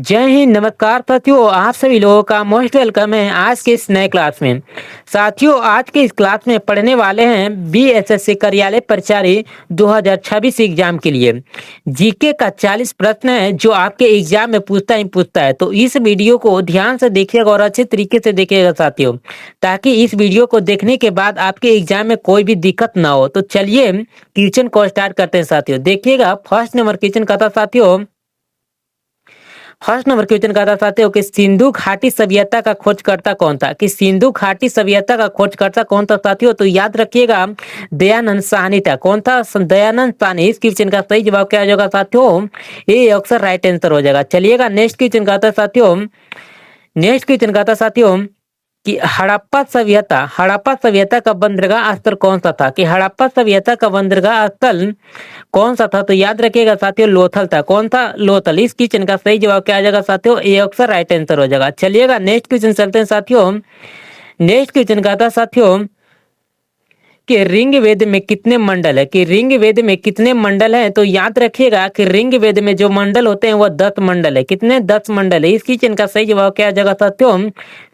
जय हिंद, नमस्कार साथियों। आप सभी लोगों का मोस्ट वेलकम है आज के इस नए क्लास में। साथियों, आज के इस क्लास में पढ़ने वाले हैं बीएसएससी कार्यालय परिचारी 2026 एग्जाम के लिए जीके का 40 प्रश्न है जो आपके एग्जाम में पूछता है। तो इस वीडियो को ध्यान से देखिएगा और अच्छे तरीके से देखिएगा साथियों, ताकि इस वीडियो को देखने के बाद आपके एग्जाम में कोई भी दिक्कत ना हो। तो चलिए क्वेश्चन को स्टार्ट करते हैं साथियों। देखिएगा फर्स्ट नंबर क्वेश्चन का था साथियों। फर्स्ट नंबर क्वेश्चन का था साथियों कि सिंधु घाटी सभ्यता का खोजकर्ता कौन था। कि सिंधु घाटी सभ्यता का खोजकर्ता कौन था साथियों, तो याद रखिएगा दयानंद साहनी था। कौन था? दयानंद साहनी। इस क्वेश्चन का सही जवाब क्या हो जाएगा साथियों? ये अक्सर राइट आंसर हो जाएगा। चलिएगा नेक्स्ट क्वेश्चन का था साथियों। नेक्स्ट क्वेश्चन का था साथियों कि हड़प्पा सभ्यता का बंदरगाह स्थल कौन सा था। कि हड़प्पा सभ्यता का बंदरगाह स्थल कौन सा था, तो याद रखिएगा साथियों लोथल था। कौन था? लोथल। इस क्वेश्चन का सही जवाब क्या आ जाएगा साथियों? ये अक्सर राइट आंसर हो जाएगा। चलिएगा नेक्स्ट क्वेश्चन चलते हैं साथियों। नेक्स्ट क्वेश्चन का था साथियों कि रिंग वेद में कितने मंडल है। कि रिंग वेद में कितने मंडल है, तो याद रखिएगा कि रिंग वेद में जो मंडल होते हैं वो 10 मंडल है। कितने? 10 मंडल है। इस क्वेश्चन का सही जवाब क्या आ जाएगा साथियों?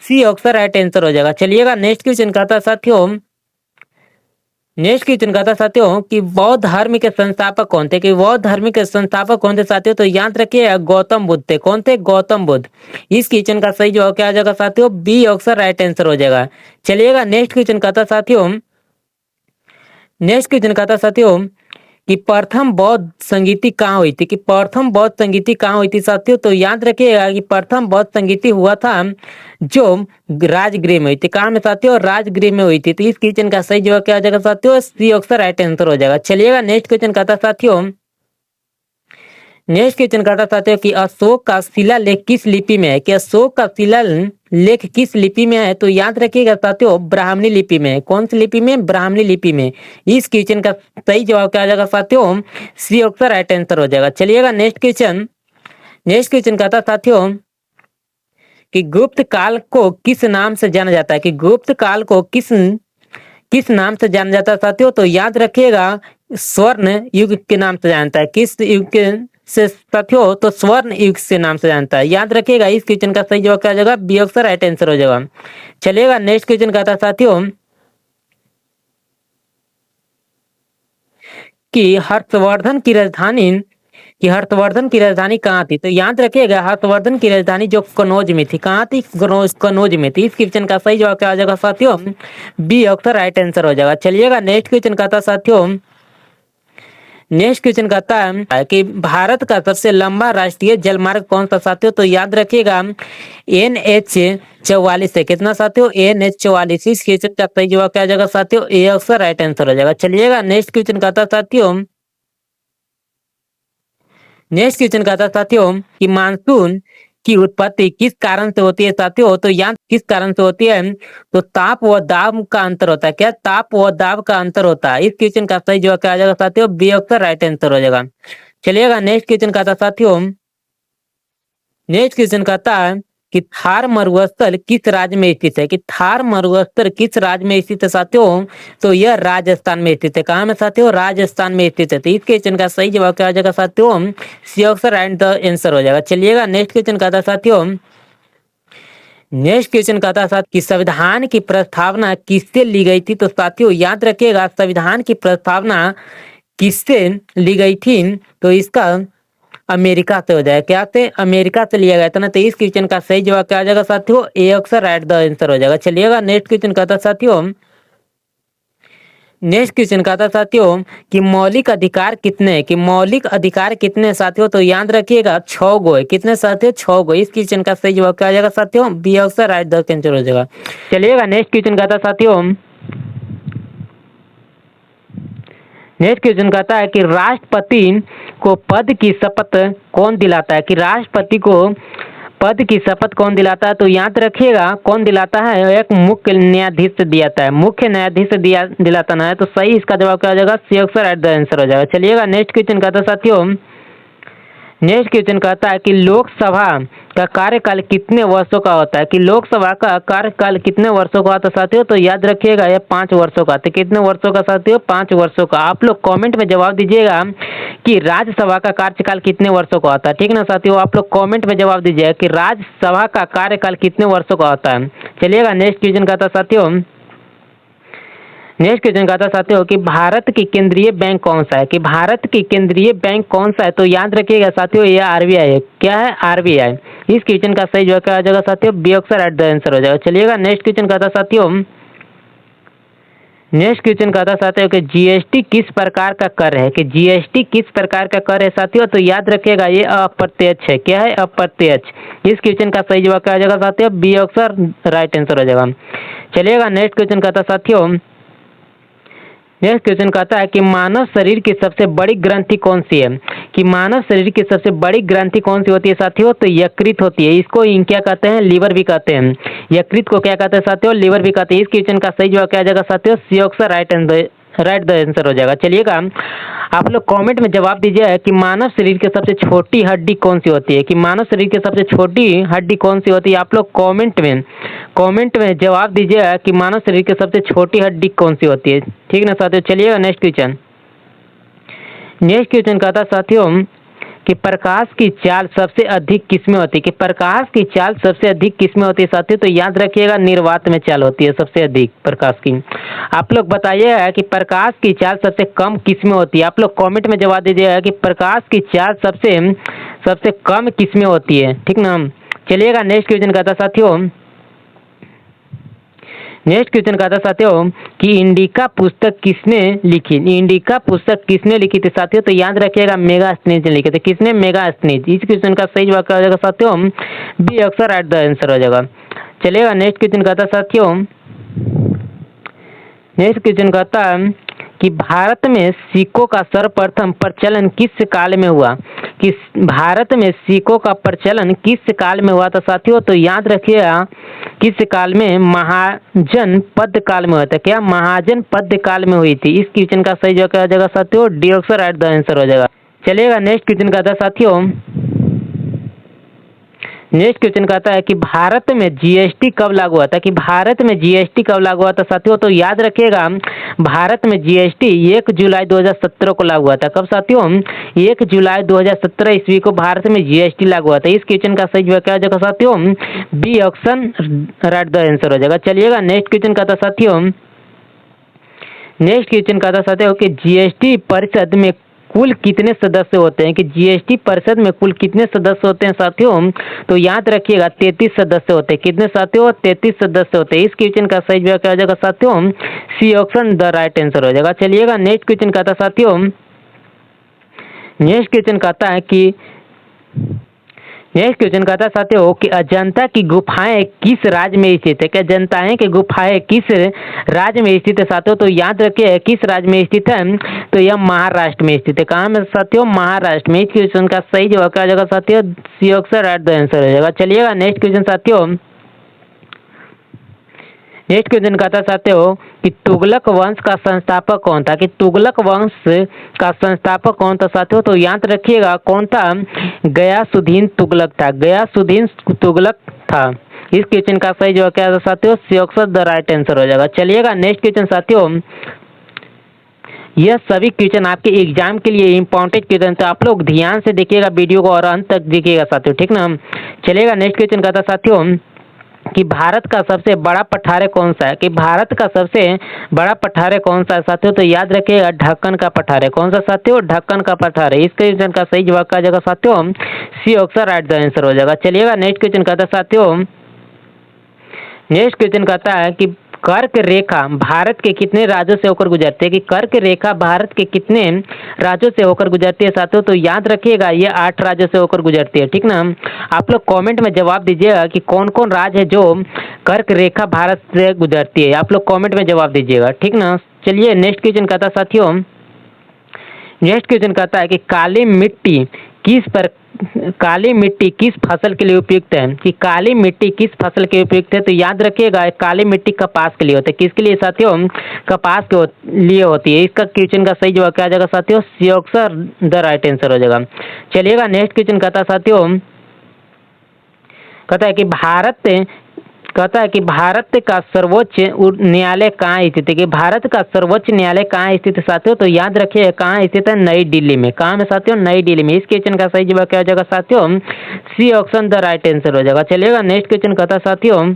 सी अक्सर राइट आंसर हो जाएगा। चलिएगा नेक्स्ट क्वेश्चन का था साथियों। नेक्स्ट क्वेश्चन का था साथियों कि बौद्ध धर्म के संस्थापक कौन थे। कि बौद्ध धर्म के संस्थापक कौन थे साथियों, तो याद रखिए गौतम बुद्ध थे। कौन थे? गौतम बुद्ध। इस क्वेश्चन का सही जवाब क्या आ जाएगा साथियों? बी अक्सर राइट आंसर हो जाएगा। चलिएगा नेक्स्ट क्वेश्चन का था साथियों। नेक्स्ट क्वेश्चन का था साथियों कि प्रथम बौद्ध संगीति कहाँ हुई थी। कि प्रथम बौद्ध संगीति कहाँ हुई थी साथियों, तो याद रखिएगा कि प्रथम बौद्ध संगीति हुआ था जो राजगृह में हुई थी। कहाँ में साथियों? राजगृह में हुई थी। तो इस क्वेश्चन का सही जवाब क्या आ जाएगा साथियों? सी अक्सर राइट आंसर हो जाएगा। चलिएगा नेक्स्ट क्वेश्चन का था साथियों। नेक्स्ट क्वेश्चन का था साथियों कि अशोक का शिलालेख किस लिपि में है। कि अशोक का शिलालेख किस लिपि में है, तो याद रखिएगा साथियों ब्राह्मणी लिपि में है। कौन सी लिपि में? ब्राह्मणी लिपि में। इस क्वेश्चन का सही जवाब क्या आ जाएगा साथियों? सी अक्सर राइट आंसर हो जाएगा। चलिएगा नेक्स्ट क्वेश्चन। नेक्स्ट क्वेश्चन का था साथियों कि गुप्त काल को किस नाम से जाना जाता है। कि गुप्त काल को किस किस नाम से जाना जाता है साथियों, तो याद रखिएगा स्वर्ण युग के नाम से जानता है। किस युग के से साथियों, तो स्वर्ण युग से नाम से जानता है। याद रखिएगा इस क्वेश्चन का सही जवाब क्या आ जाएगा? बी अक्सर राइट आंसर हो जाएगा। चलिएगा नेक्स्ट क्वेश्चन का था साथियों कि हर्षवर्धन की राजधानी कहाँ थी। तो याद रखिएगा हर्षवर्धन की राजधानी जो कनौज में थी। कहाँ थी? कनौज में थी। इस क्वेश्चन का सही जवाब क्या आ जाएगा साथियों? बी अक्सर राइट आंसर हो जाएगा। चलिएगा नेक्स्ट क्वेश्चन का था साथियों। नेक्स्ट क्वेश्चन कहता है कि भारत का सबसे लंबा राष्ट्रीय जलमार्ग कौन सा साथियों, तो याद रखिएगा NH 44 है। कितना साथियों? NH 44। इस क्वेश्चन का सही जवाब क्या आ जाएगा साथियों? ए अक्सर राइट आंसर हो जाएगा। चलिएगा नेक्स्ट क्वेश्चन कहता है साथियों। नेक्स्ट क्वेश्चन कहता है साथियों कि मानसून की उत्पत्ति किस कारण से होती है साथियों, तो यहाँ किस कारण से होती है, तो ताप व दाब का अंतर होता है। क्या? ताप व दाब का अंतर होता है। इस क्वेश्चन का सही जवाब क्या आ जाएगा साथियों? बी अक्सर राइट आंसर हो जाएगा। चलिएगा नेक्स्ट क्वेश्चन कहता है साथियों। नेक्स्ट क्वेश्चन कहता है कि थार मरुस्थल किस राज्य में स्थित है। कि थार मरुस्थल किस राज्य में स्थित है साथियों, तो यह राजस्थान में स्थित है। कहाँ में साथियों? राजस्थान में स्थित है। तो इस क्वेश्चन का सही जवाब क्या आ जाएगा साथियों? सी अक्सर राइट द आंसर हो जाएगा। चलिएगा नेक्स्ट क्वेश्चन कहता है साथियों। नेक्स्ट क्वेश्चन कहता है साथ कि संविधान की प्रस्तावना किससे ली गई थी, तो साथियों याद रखिएगा संविधान की प्रस्तावना किससे ली गई थी, तो इसका अमेरिका से हो जाएगा। क्या से? अमेरिका से लिया गया था ना। तो इस क्वेश्चन का सही जवाब क्या आ जाएगा साथियों? ए अक्सर राइट द आंसर हो जाएगा। चलिएगा नेक्स्ट क्वेश्चन कहता है साथियों। नेक्स्ट क्वेश्चन कहता है साथियों कि मौलिक अधिकार कितने हैं। कि मौलिक अधिकार कितने हैं साथियों, तो याद रखिएगा 6 गो है। कितने साथियों? 6 गो। इस क्वेश्चन का सही जवाब क्या आ जाएगा साथियों? बी अक्सर राइट द आंसर हो जाएगा। चलिएगा नेक्स्ट क्वेश्चन कहता है साथियों। नेक्स्ट क्वेश्चन कहता है कि राष्ट्रपति को पद की शपथ कौन दिलाता है। कि राष्ट्रपति को पद की शपथ कौन दिलाता है, तो याद रखिएगा कौन दिलाता है? एक मुख्य न्यायाधीश दिलाता है। मुख्य न्यायाधीश दिलाता ना है। तो सही इसका जवाब क्या हो जाएगा? सी अक्सर राइट द आंसर हो जाएगा। चलिएगा नेक्स्ट क्वेश्चन कहता है साथियों। नेक्स्ट क्वेश्चन कहता है कि लोकसभा का कार्यकाल कितने वर्षों का होता है, कि लोकसभा का कार्यकाल कितने वर्षों का होता है साथियों, तो याद रखिएगा ये 5 वर्षों का। तो कितने वर्षों का साथियों, 5 वर्षों का। आप लोग कमेंट में जवाब दीजिएगा कि राज्यसभा का कार्यकाल कितने वर्षों का होता है। ठीक ना साथियों, आप लोग कमेंट में जवाब दीजिएगा कि राज्यसभा का कार्यकाल कितने वर्षों का होता है। चलिएगा नेक्स्ट क्वेश्चन कहता है साथियों, नेक्स्ट क्वेश्चन कहता साथियों कि भारत की केंद्रीय बैंक कौन सा है, कि भारत की केंद्रीय बैंक कौन सा है, तो याद रखिएगा साथियों ये आरबीआई है। क्या है, आरबीआई। इस क्वेश्चन का सही जवाब क्या आ जाएगा साथियों, B option at the answer हो जाएगा। चलिएगा नेक्स्ट क्वेश्चन कहता साथियों, नेक्स्ट क्वेश्चन कहता साथियों कि जीएसटी किस प्रकार का कर है, कि जीएसटी किस प्रकार का कर है साथियों, तो याद रखिएगा ये अप्रत्यक्ष है। क्या है, अप्रत्यक्ष। इस क्वेश्चन का सही जवाब क्या आ जाएगा साथियों, बी ऑप्शन राइट आंसर हो जाएगा। चलिएगा नेक्स्ट क्वेश्चन कहता साथियों, नेक्स्ट क्वेश्चन कहता है कि मानव शरीर की सबसे बड़ी ग्रंथि कौन सी है, कि मानव शरीर की सबसे बड़ी ग्रंथि कौन सी होती है साथियों, तो यकृत होती है। इसको क्या कहते हैं, लीवर भी कहते हैं। यकृत को क्या कहते हैं साथियों, लीवर भी कहते हैं। इस क्वेश्चन का सही जवाब क्या आ जाएगा साथियों, C option right the answer हो जाएगा। चलिएगा आप लोग कमेंट में जवाब दीजिए कि मानव शरीर की सबसे छोटी हड्डी कौन सी होती है, कि मानव शरीर की सबसे छोटी हड्डी कौन सी होती है। आप लोग कमेंट में जवाब दीजिए कि मानव शरीर की सबसे छोटी हड्डी कौन सी होती है। ठीक ना साथियों, चलिएगा नेक्स्ट क्वेश्चन। नेक्स्ट क्वेश्चन कहता साथियों कि प्रकाश की चाल सबसे अधिक किसमें होती है, कि प्रकाश की चाल सबसे अधिक किसमें होती है साथियों, तो याद रखिएगा निर्वात में चाल होती है सबसे अधिक प्रकाश की। आप लोग बताइएगा कि प्रकाश की चाल सबसे कम किसमें होती है। आप लोग कमेंट में जवाब दीजिएगा कि प्रकाश की चाल सबसे कम किसमें होती है। ठीक ना, चलिएगा नेक्स्ट क्वेश्चन कहता साथियों, नेक्स्ट क्वेश्चन कहता साथियों कि इंडिका पुस्तक किसने लिखी, इंडिका पुस्तक किसने लिखी थी साथियों, तो याद रखिएगा मेगास्थनीज ने लिखे थे। किसने, मेगास्थनीज। इस क्वेश्चन का सही जवाब क्या हो जाएगा साथियों, B option right the answer हो जाएगा। चलिएगा नेक्स्ट क्वेश्चन कहता साथियों, नेक्स्ट क्वेश्चन कहता कि भारत में सिक्कों का सर्वप्रथम प्रचलन किस काल में हुआ, कि भारत में सिक्कों का प्रचलन किस काल में हुआ था साथियों, तो याद रखिएगा किस काल में, महाजन पद काल में हुआ था। क्या, महाजन पद काल में हुई थी। इस क्वेश्चन का सही जवाब क्या हो जाएगा साथियों, D option right the answer हो जाएगा। चलिएगा नेक्स्ट क्वेश्चन कहता साथियों, नेक्स्ट क्वेश्चन कहता है कि भारत में जीएसटी कब लागू हुआ था, कि भारत में जीएसटी कब लागू हुआ था साथियों, तो याद रखिएगा भारत में जीएसटी 1 जुलाई 2017 को लागू हुआ था। कब साथियों, 1 जुलाई 2017 ईस्वी को भारत में जीएसटी लागू हुआ था। इस क्वेश्चन का सही जवाब क्या हो जाएगा साथियों, B option right the answer हो जाएगा। चलिएगा नेक्स्ट क्वेश्चन कहता साथियों, नेक्स्ट क्वेश्चन कहता साथियों कि जीएसटी परिषद में कुल कितने सदस्य होते हैं, कि जीएसटी परिषद में कुल कितने सदस्य होते हैं साथियों, तो याद रखिएगा 33 सदस्य होते हैं। कितने साथियों, 33 सदस्य होते हैं। इस क्वेश्चन का सही जवाब क्या हो जाएगा साथियों, C option the right answer हो जाएगा। चलिएगा नेक्स्ट क्वेश्चन कहता साथियों, नेक्स्ट क्वेश्चन कहता है कि, नेक्स्ट क्वेश्चन कहता साथियों कि अजंता की गुफाएं किस राज्य में स्थित है, क्या अजंता की गुफाएं किस राज्य में स्थित है साथियों, तो याद रखिए किस राज्य में स्थित है, तो यह महाराष्ट्र में स्थित है। कहाँ में साथियों, महाराष्ट्र में। इस क्वेश्चन का सही जवाब क्या आ जाएगा साथियों, C option right the answer हो जाएगा। चलिएगा नेक्स्ट क्वेश्चन साथियों, नेक्स्ट क्वेश्चन कहता साथियों कि तुगलक वंश का संस्थापक कौन था, कि तुगलक वंश का संस्थापक कौन था साथियों, तो याद रखिएगा कौन था, गयासुद्दीन तुगलक था। गयासुद्दीन तुगलक था। इस क्वेश्चन का सही जवाब क्या था साथियों, C option the right answer हो जाएगा। चलिएगा नेक्स्ट क्वेश्चन साथियों, यह सभी क्वेश्चन आपके एग्जाम के लिए इंपॉर्टेंट क्वेश्चन, तो आप लोग ध्यान से देखिएगा वीडियो को और अंत तक देखिएगा साथियों। ठीक ना, चलिएगा नेक्स्ट क्वेश्चन कहता साथियों कि भारत का सबसे बड़ा पठार कौन सा है, कि भारत का सबसे बड़ा पठार कौन सा है साथियों, तो याद रखिएगा ढक्कन का पठार है। कौन सा साथियों, ढक्कन का पठार है। इस क्वेश्चन का सही जवाब क्या जाएगा साथियों, C option right the answer हो जाएगा। चलिएगा नेक्स्ट क्वेश्चन कहता साथियों, नेक्स्ट क्वेश्चन कहता है कि कर्क रेखा भारत के कितने राज्यों से होकर गुजरती है, कि कर्क रेखा भारत के कितने राज्यों से होकर गुजरती है साथियों, तो याद रखिएगा ये 8 राज्यों से होकर गुजरती है। ठीक ना, आप लोग कमेंट में जवाब दीजिएगा कि कौन कौन राज्य है जो कर्क रेखा भारत से गुजरती है। आप लोग कमेंट में जवाब दीजिएगा। ठीक ना, चलिए नेक्स्ट क्वेश्चन कहता साथियों, नेक्स्ट क्वेश्चन कहता है कि काली मिट्टी काली मिट्टी किस फसल के लिए उपयुक्त है? कि काली मिट्टी किस फसल के लिए उपयुक्त है? तो याद रखिएगा काली मिट्टी कपास के लिए होता है। किसके लिए साथियों? कपास के लिए होती है। इसका क्वेश्चन का सही जवाब क्या आ जाएगा साथियों? C option the right answer हो जाएगा। चलिएगा नेक्स्ट क्वेश्चन कहता है साथियों, कहता है कि भारत का सर्वोच्च न्यायालय कहाँ स्थित है? कि भारत का सर्वोच्च न्यायालय कहाँ स्थित है साथियों? तो याद रखिए कहाँ स्थित है? नई दिल्ली में। कहाँ में साथियों? नई दिल्ली में। इस क्वेश्चन का सही जवाब क्या हो जाएगा साथियों? C option the right answer हो जाएगा। चलिएगा नेक्स्ट क्वेश्चन कहता है साथियों,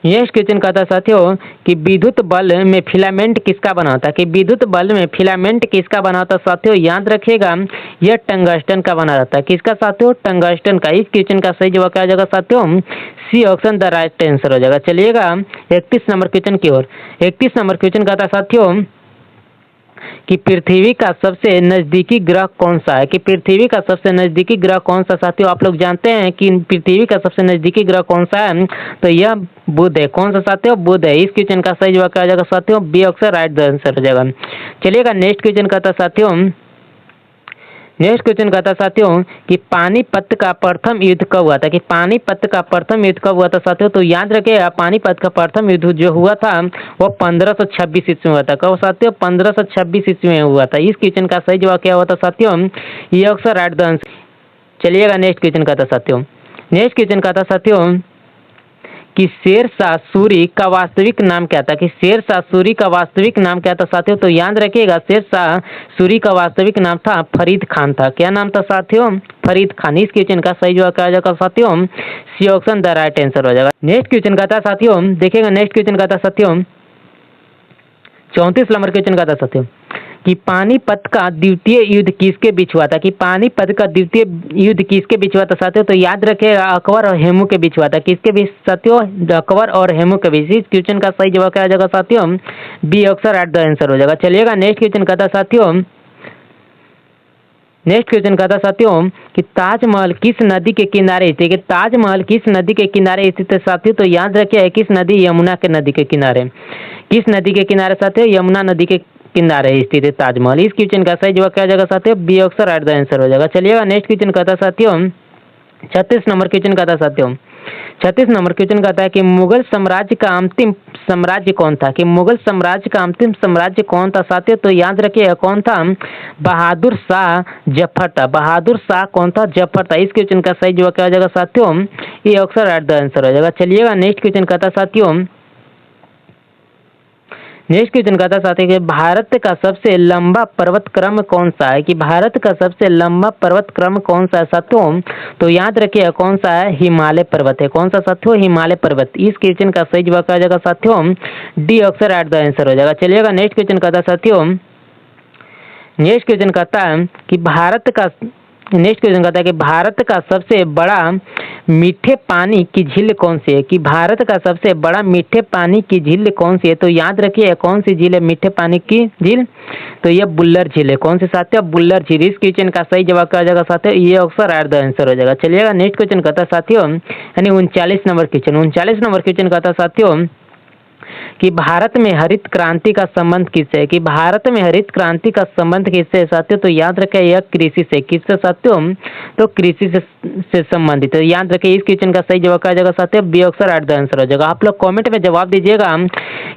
नेक्स्ट क्वेश्चन कहता है साथियों कि विद्युत बल्ब में फिलामेंट किसका बना होता है? कि विद्युत बल्ब में फिलामेंट किसका बना होता है साथियों? याद रखिएगा यह टंगस्टन का बना रहता है। किसका साथियों? टंगस्टन का। इस क्वेश्चन का सही जवाब क्या आ जाएगा साथियों? C option the right answer हो जाएगा। चलिएगा 31 नंबर क्वेश्चन की ओर। 31 नंबर क्वेश्चन कहता है साथियों कि पृथ्वी का सबसे नजदीकी ग्रह कौन सा है? कि पृथ्वी का सबसे नजदीकी ग्रह कौन सा साथियों? आप लोग जानते हैं कि पृथ्वी का सबसे नजदीकी ग्रह कौन सा है? तो यह बुध है। कौन सा साथियों? बुध है। इस क्वेश्चन का सही जवाब क्या आ जाएगा साथियों? बी ऑप्शन राइट आंसर हो जाएगा। चलिएगा नेक्स्ट क्वेश्चन कहता है साथियों, नेक्स्ट क्वेश्चन कहता है साथियों कि पानीपत का प्रथम युद्ध कब हुआ था? कि पानीपत का प्रथम युद्ध कब हुआ था साथियों? तो याद रखिएगा पानीपत का प्रथम युद्ध जो हुआ था वो 1526 ईस्वी में हुआ था। कब साथियों? 1526 ईस्वी में हुआ था। इस क्वेश्चन का सही जवाब क्या हुआ था साथियों? ये अक्सर राइट द आंसर। चलिएगा नेक्स्ट क्वेश्चन कहता है साथियों, नेक्स्ट क्वेश्चन कहता है साथियों कि शेरशाह सूरी का वास्तविक नाम क्या था? कि शेरशाह सूरी का वास्तविक नाम क्या था साथियों? तो याद रखिएगा शेरशाह सूरी का वास्तविक नाम था फरीद खान था। क्या नाम था साथियों? फरीद खान। इस क्वेश्चन का सही जवाब क्या आ जाएगा साथियों? C option the right answer हो जाएगा। नेक्स्ट क्वेश्चन का था साथियों, देखिएगा नेक्स्ट क्वेश्चन का था साथियों 34 नंबर क्वेश्चन का था साथियों कि पानीपत का द्वितीय युद्ध किसके बीच हुआ था? कि पानीपत का द्वितीय युद्ध किसके बीच हुआ था साथियों? तो याद रखिएगा अकबर और हेमू के बीच हुआ था। किसके बीच साथियों? अकबर और हेमू के बीच। इस क्वेश्चन का सही जवाब क्या आ जाएगा साथियों? B option right the answer हो जाएगा। चलिएगा नेक्स्ट क्वेश्चन का था साथियों, नेक्स्ट क्वेश्चन कहता साथियों कि ताजमहल किस नदी के किनारे स्थित है? कि ताजमहल किस नदी के किनारे स्थित है साथियों? तो याद रखिए किस नदी? यमुना के नदी के किनारे। किस नदी के किनारे साथियों? यमुना नदी के किनारे स्थित है ताजमहल। इस क्वेश्चन का सही जवाब क्या आ जाएगा साथियों? B option right the answer हो जाएगा। चलिएगा नेक्स्ट क्वेश्चन कहता साथियों 36 नंबर क्वेश्चन कहता साथियों, 36 नंबर क्वेश्चन कहता है कि मुगल साम्राज्य का अंतिम साम्राज्य कौन था? कि मुगल साम्राज्य का अंतिम साम्राज्य कौन था साथियों? तो याद रखिए कौन था? बहादुर शाह जफर था। बहादुर शाह कौन था? जफर था। इस क्वेश्चन का सही जवाब क्या हो जाएगा साथियों? ये ऑप्शन राइट द आंसर हो जाएगा। चलिएगा नेक्स्ट क्वेश्चन कहता साथियों, नेक्स्ट क्वेश्चन कहता साथियों कि भारत का सबसे लंबा पर्वत क्रम कौन सा है? कि भारत का सबसे लंबा पर्वत क्रम कौन सा है साथियों? तो याद रखिए कौन सा है? हिमालय पर्वत है। कौन सा साथियों? हिमालय पर्वत। इस क्वेश्चन का सही जवाब क्या हो जाएगा साथियों? D option right the answer हो जाएगा। चलिएगा नेक्स्ट क्वेश्चन कहता साथियों, नेक्स्ट क्वेश्चन कहता है कि भारत का, नेक्स्ट क्वेश्चन कहता है कि भारत का सबसे बड़ा मीठे पानी की झील कौन सी है? कि भारत का सबसे बड़ा मीठे पानी की झील कौन सी है? तो याद रखिए कौन सी झील है मीठे पानी की झील? तो यह बुल्लर झील है। कौन सी साथियों? बुल्लर झील। इस क्वेश्चन का सही जवाब क्या हो जाएगा साथियों? ये ऑप्शन राइट द आंसर हो जाएगा। चलिएगा नेक्स्ट क्वेश्चन कहता साथियों यानी 39 नंबर क्वेश्चन, 39 नंबर क्वेश्चन कहता साथियों कि भारत में हरित क्रांति का संबंध किससे है? कि भारत में हरित क्रांति का संबंध किससे है साथियों? तो याद रखें यह कृषि से। किससे साथियों? तो कृषि से संबंधित है। याद रखें इस क्वेश्चन का सही जवाब क्या जाएगा साथियों? B option right the answer हो जाएगा। आप लोग कमेंट में जवाब दीजिएगा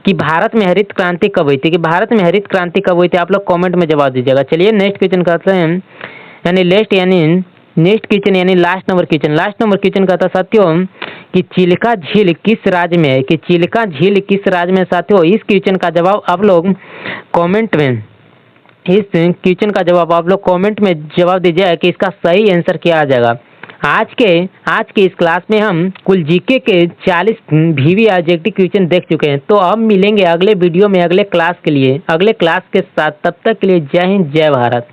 कि भारत में हरित क्रांति कब हुई थी? कि भारत में हरित क्रांति कब हुई थी? आप लोग कॉमेंट में जवाब दीजिएगा। चलिए नेक्स्ट क्वेश्चन कहते हैं यानी नेक्स्ट क्वेश्चन यानी last number question, last number question कहता साथियों कि चिल्का झील किस राज्य में है? कि चिल्का झील किस राज्य में साथियों? इस क्वेश्चन का जवाब आप लोग कमेंट में, इस क्वेश्चन का जवाब आप लोग कमेंट में जवाब दीजिए कि इसका सही आंसर क्या आ जाएगा। आज के इस क्लास में हम कुल जीके के 40 वीवी ऑब्जेक्टिव क्वेश्चन देख चुके हैं। तो अब मिलेंगे अगले वीडियो में अगले क्लास के लिए, अगले क्लास के साथ। तब तक के लिए जय हिंद, जय भारत।